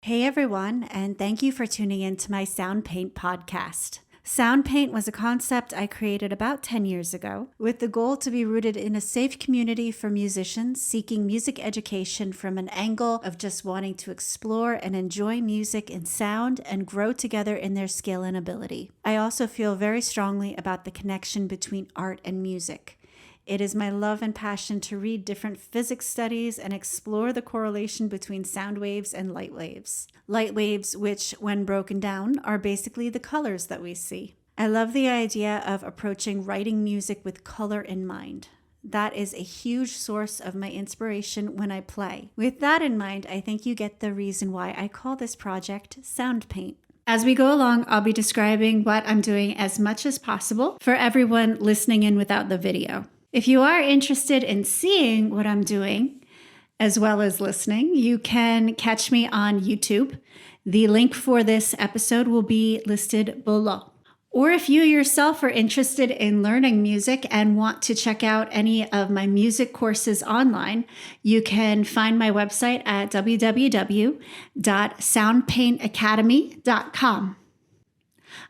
Hey everyone, and thank you for tuning in to my SoundPaint podcast. SoundPaint was a concept I created about 10 years ago with the goal to be rooted in a safe community for musicians seeking music education from an angle of just wanting to explore and enjoy music and sound and grow together in their skill and ability. I also feel very strongly about the connection between art and music. It is my love and passion to read different physics studies and explore the correlation between sound waves and light waves. Light waves, which, when broken down, are basically the colors that we see. I love the idea of approaching writing music with color in mind. That is a huge source of my inspiration when I play. With that in mind, I think you get the reason why I call this project SoundPaint. As we go along, I'll be describing what I'm doing as much as possible for everyone listening in without the video. If you are interested in seeing what I'm doing, as well as listening, you can catch me on YouTube. The link for this episode will be listed below. Or if you yourself are interested in learning music and want to check out any of my music courses online, you can find my website at www.soundpaintacademy.com.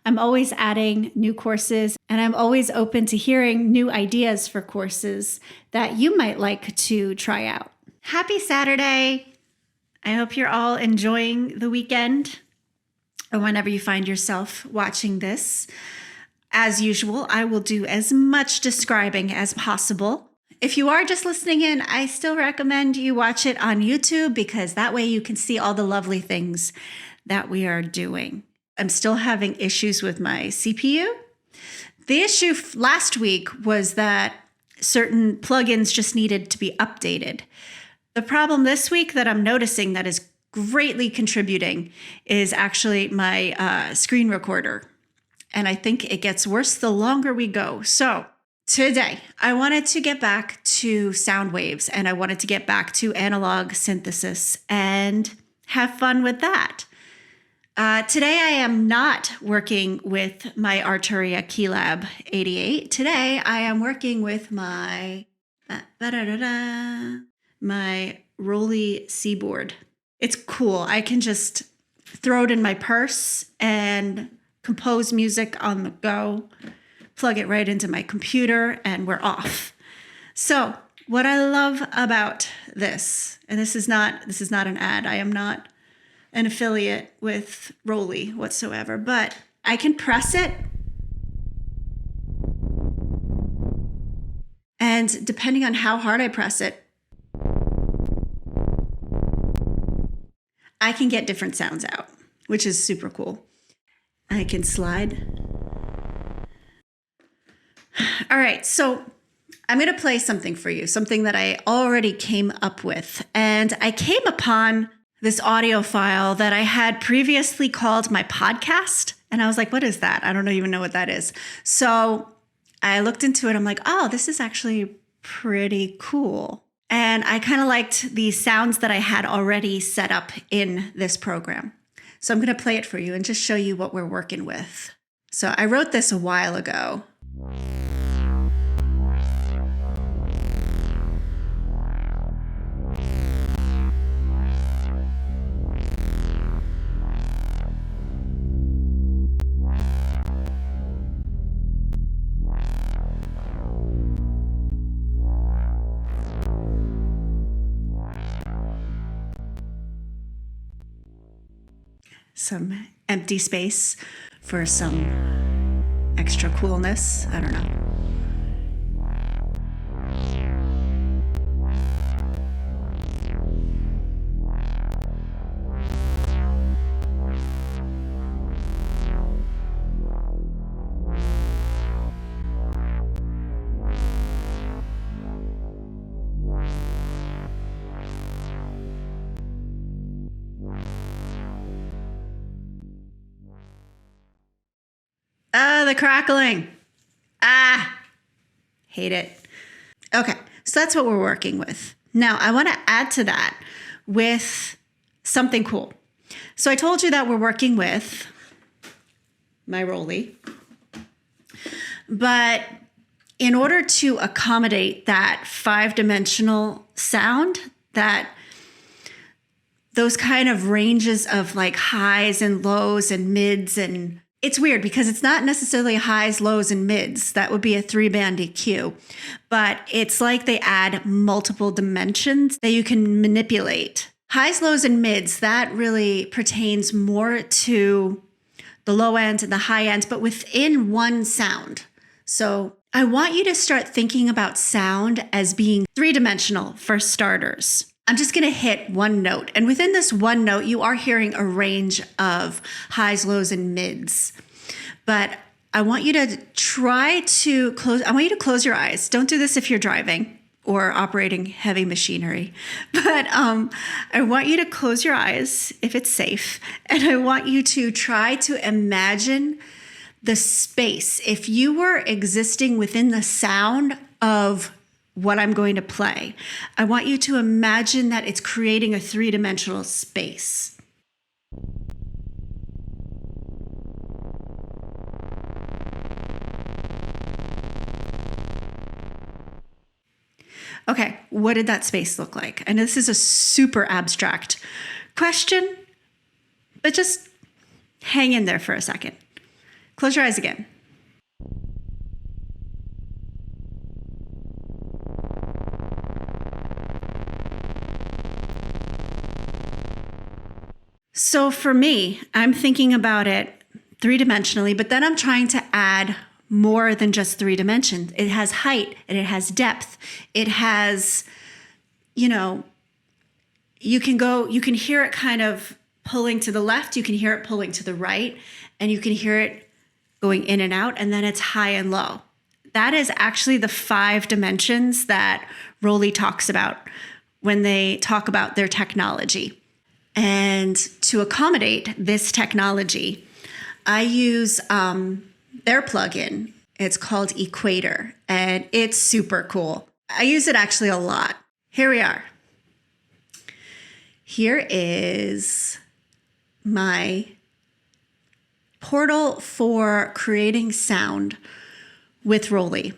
I'm always adding new courses, and I'm always open to hearing new ideas for courses that you might like to try out. Happy Saturday! I hope you're all enjoying the weekend, or whenever you find yourself watching this. As usual, I will do as much describing as possible. If you are just listening in, I still recommend you watch it on YouTube because that way you can see all the lovely things that we are doing. I'm still having issues with my CPU. The issue last week was that certain plugins just needed to be updated. The problem this week that I'm noticing that is greatly contributing is actually my screen recorder. And I think it gets worse the longer we go. So today, I wanted to get back to sound waves and I wanted to get back to analog synthesis and have fun with that. Today I am not working with my Arturia Keylab 88. Today I am working with my Roli Seaboard. It's cool. I can just throw it in my purse and compose music on the go, plug it right into my computer, and we're off. So what I love about this, and this is not an ad. I am not an affiliate with Roli whatsoever, but I can press it, and depending on how hard I press it, I can get different sounds out, which is super cool. I can slide. All right, so I'm going to play something for you, something that I already came up with, and I came upon this audio file that I had previously called my podcast. And I was like, what is that? I don't even know what that is. So I looked into it. I'm like, oh, this is actually pretty cool. And I kind of liked the sounds that I had already set up in this program. So I'm going to play it for you and just show you what we're working with. So I wrote this a while ago. Some empty space for some extra coolness. I don't know. The crackling. Hate it. Okay, so that's what we're working with. Now, I want to add to that with something cool. So I told you that we're working with my Roli, but in order to accommodate that 5-dimensional sound that those kind of ranges of like highs and lows and mids. And it's weird because it's not necessarily highs, lows, and mids. That would be a 3-band EQ. But it's like they add multiple dimensions that you can manipulate. Highs, lows, and mids, that really pertains more to the low end and the high end, but within one sound. So I want you to start thinking about sound as being 3-dimensional for starters. I'm just going to hit one note. And within this one note, you are hearing a range of highs, lows, and mids. But I want you to close your eyes. Don't do this if you're driving or operating heavy machinery. But I want you to close your eyes if it's safe. And I want you to try to imagine the space. If you were existing within the sound of what I'm going to play, I want you to imagine that it's creating a 3-dimensional space. Okay, what did that space look like? And this is a super abstract question, but just hang in there for a second. Close your eyes again. So for me, I'm thinking about it 3-dimensionally, but then I'm trying to add more than just 3 dimensions. It has height and it has depth. It has, you can hear it kind of pulling to the left. You can hear it pulling to the right, and you can hear it going in and out. And then it's high and low. That is actually the 5 dimensions that Roli talks about when they talk about their technology. And to accommodate this technology, I use their plugin. It's called Equator, and it's super cool. I use it actually a lot. Here we are. Here is my portal for creating sound with Roli,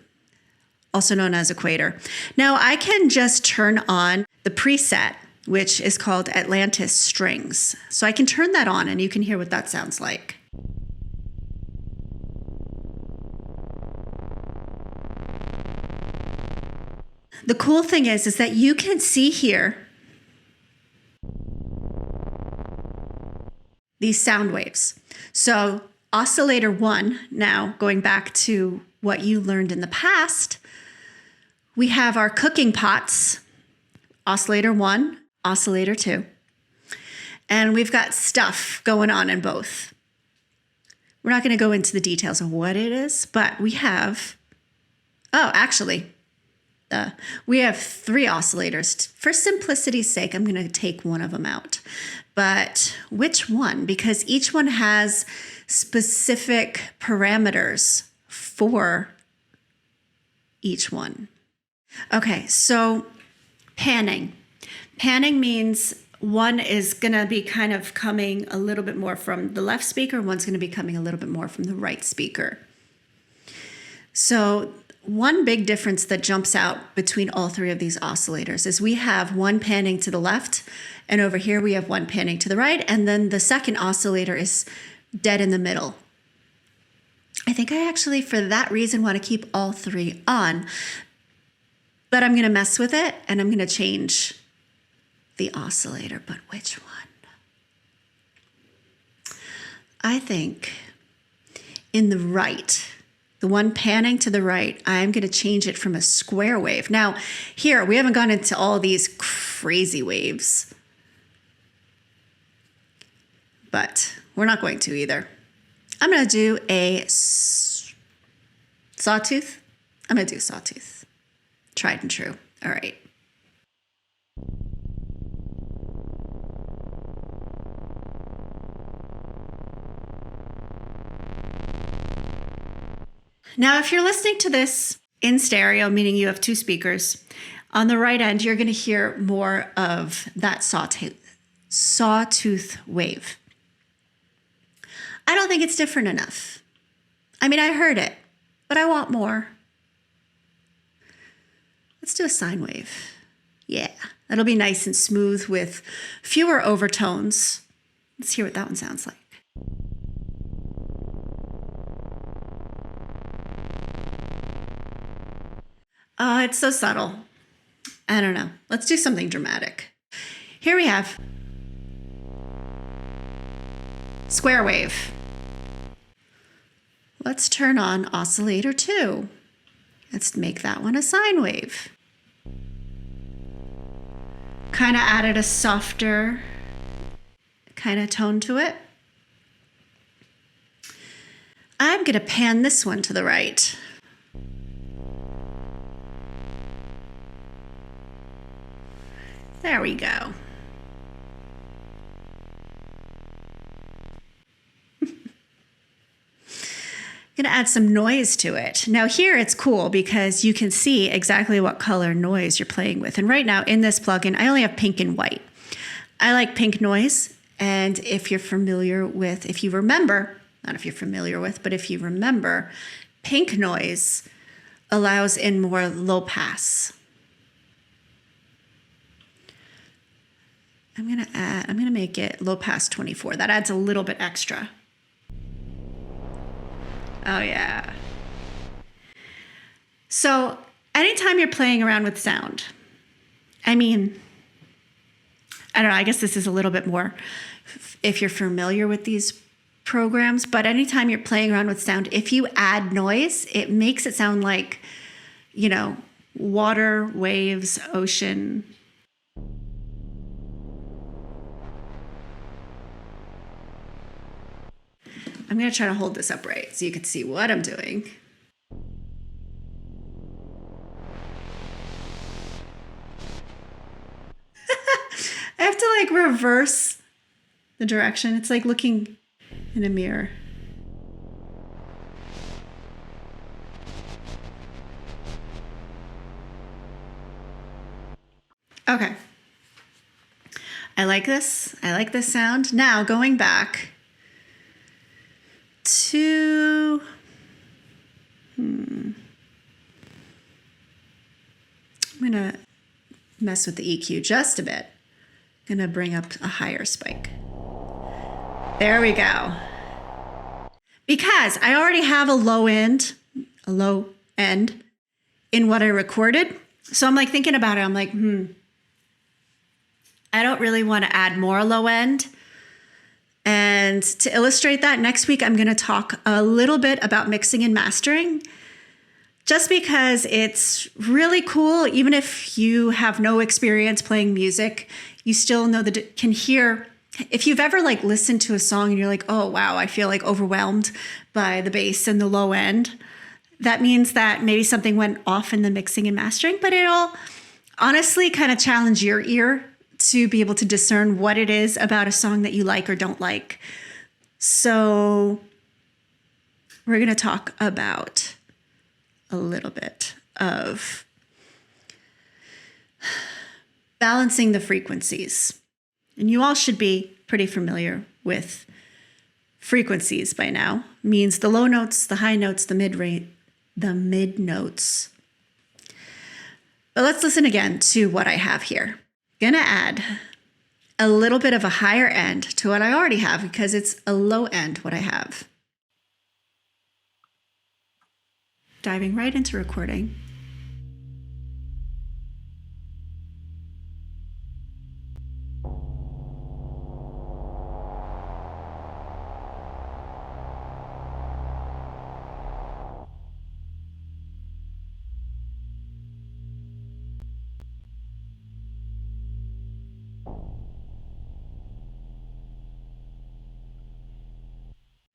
also known as Equator. Now I can just turn on the preset, which is called Atlantis Strings. So I can turn that on and you can hear what that sounds like. The cool thing is that you can see here these sound waves. So oscillator 1, now going back to what you learned in the past, we have our cooking pots, oscillator 1, oscillator 2. And we've got stuff going on in both. We're not going to go into the details of what it is, but we have, we have 3 oscillators. For simplicity's sake, I'm going to take one of them out. But which one? Because each one has specific parameters for each one. Okay, so panning. Panning means one is going to be kind of coming a little bit more from the left speaker, one's going to be coming a little bit more from the right speaker. So one big difference that jumps out between all 3 of these oscillators is we have one panning to the left, and over here we have one panning to the right, and then the second oscillator is dead in the middle. I think I actually, for that reason, want to keep all 3 on, but I'm going to mess with it, and I'm going to change the oscillator, but which one? I think in the right, the one panning to the right, I'm going to change it from a square wave. Now, here, we haven't gone into all these crazy waves, but we're not going to either. I'm going to do a sawtooth. I'm going to do sawtooth. Tried and true. All right. Now, if you're listening to this in stereo, meaning you have 2 speakers, on the right end, you're going to hear more of that sawtooth wave. I don't think it's different enough. I mean, I heard it, but I want more. Let's do a sine wave. Yeah, that'll be nice and smooth with fewer overtones. Let's hear what that one sounds like. Oh, it's so subtle. I don't know. Let's do something dramatic. Here we have square wave. Let's turn on oscillator 2. Let's make that one a sine wave. Kind of added a softer kind of tone to it. I'm going to pan this one to the right. There we go. Going to add some noise to it. Now here it's cool because you can see exactly what color noise you're playing with. And right now in this plugin, I only have pink and white. I like pink noise. And if you remember, pink noise allows in more low pass. I'm going to make it low pass 24. That adds a little bit extra. Oh, yeah. So anytime you're playing around with sound, I don't know, I guess this is a little bit more if you're familiar with these programs, but anytime you're playing around with sound, if you add noise, it makes it sound like, water, waves, ocean. I'm going to try to hold this upright so you can see what I'm doing. I have to reverse the direction. It's like looking in a mirror. Okay. I like this. I like this sound. Now going back to I'm going to mess with the EQ just a bit. I'm going to bring up a higher spike. There we go. Because I already have a low end in what I recorded. So I'm thinking about it. I'm like, I don't really want to add more low end. And to illustrate that, next week I'm going to talk a little bit about mixing and mastering, just because it's really cool. Even if you have no experience playing music, you still can hear. If you've ever listened to a song and you're like, oh wow, I feel overwhelmed by the bass and the low end, that means that maybe something went off in the mixing and mastering, but it'll honestly kind of challenge your ear to be able to discern what it is about a song that you like or don't like. So we're going to talk about a little bit of balancing the frequencies. And you all should be pretty familiar with frequencies by now. It means the low notes, the high notes, the mid notes. But let's listen again to what I have here. Gonna add a little bit of a higher end to what I already have because it's a low end what I have. Diving right into recording.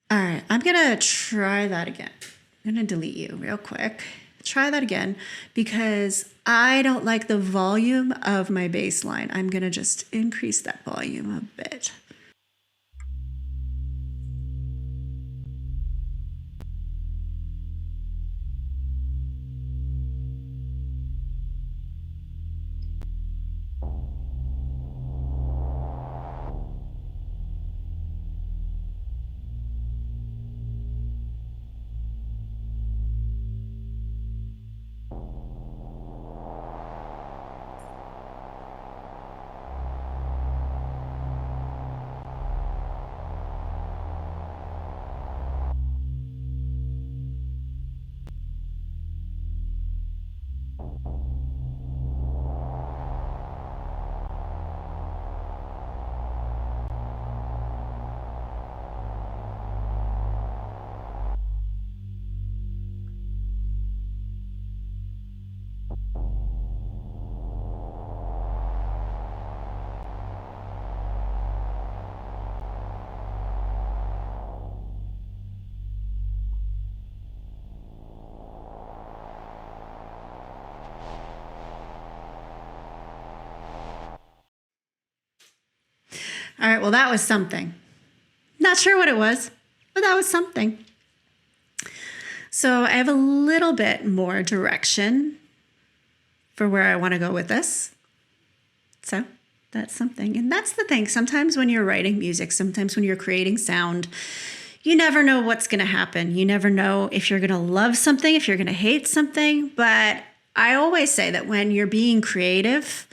All right, I'm gonna try that again. I'm gonna delete you real quick. Try that again because I don't like the volume of my bass line. I'm gonna just increase that volume a bit. All right, well, that was something. Not sure what it was, but that was something. So I have a little bit more direction for where I want to go with this. So that's something. And that's the thing. Sometimes when you're writing music, sometimes when you're creating sound, you never know what's going to happen. You never know if you're going to love something, if you're going to hate something. But I always say that when you're being creative,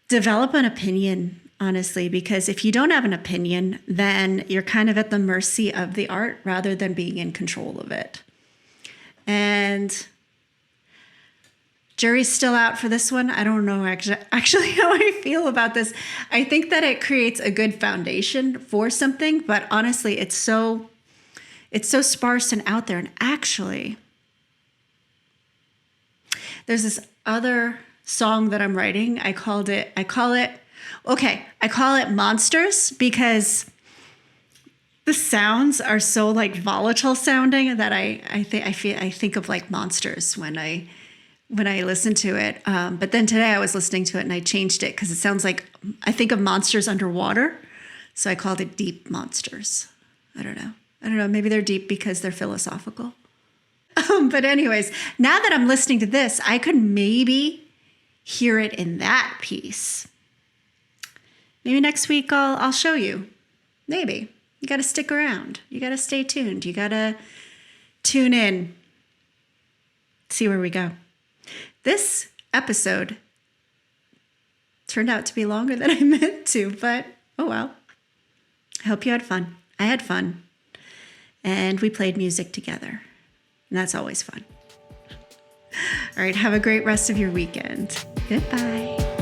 develop an opinion, honestly, because if you don't have an opinion, then you're kind of at the mercy of the art rather than being in control of it. And jury's still out for this one. I don't know actually how I feel about this. I think that it creates a good foundation for something, but honestly, it's so sparse and out there. And actually, there's this other song that I'm writing. I call it Monsters, because the sounds are so like volatile sounding that I think of like monsters when I listen to it. But then today I was listening to it and I changed it because it sounds like I think of monsters underwater. So I called it Deep Monsters. I don't know. Maybe they're deep because they're philosophical. But anyways, now that I'm listening to this, I could maybe hear it in that piece. Maybe next week I'll show you. Maybe. You got to stick around. You got to stay tuned. You got to tune in. See where we go. This episode turned out to be longer than I meant to, but oh well. I hope you had fun. I had fun. And we played music together. And that's always fun. All right, have a great rest of your weekend. Goodbye.